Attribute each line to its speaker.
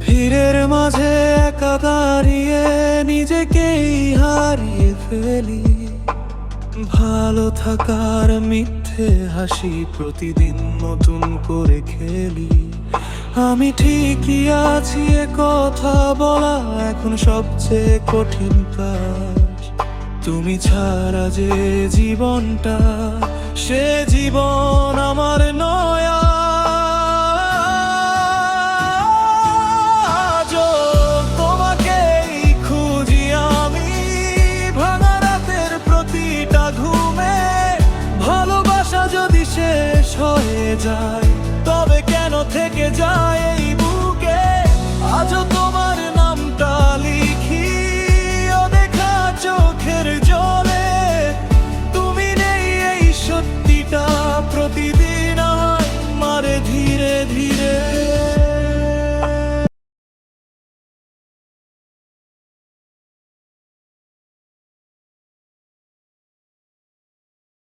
Speaker 1: ভিড়ের মাঝে একা দাঁড়িয়ে নিজেকেই হারিয়ে ফেলি। ভালো থাকার মিথ্যে হাসি প্রতিদিন নতুন করে খেলি। আমি ঠিকই আছি এ কথা বলা এখন সবচেয়ে কঠিন কাজ। তুমি ছাড়া যে জীবনটা, সে জীবন আমার নয়। আজও তোমাকেই খুঁজি আমি, ভাঙা রাতের প্রতিটা ঘুমে। ভালোবাসা যদি শেষ হয়ে যায়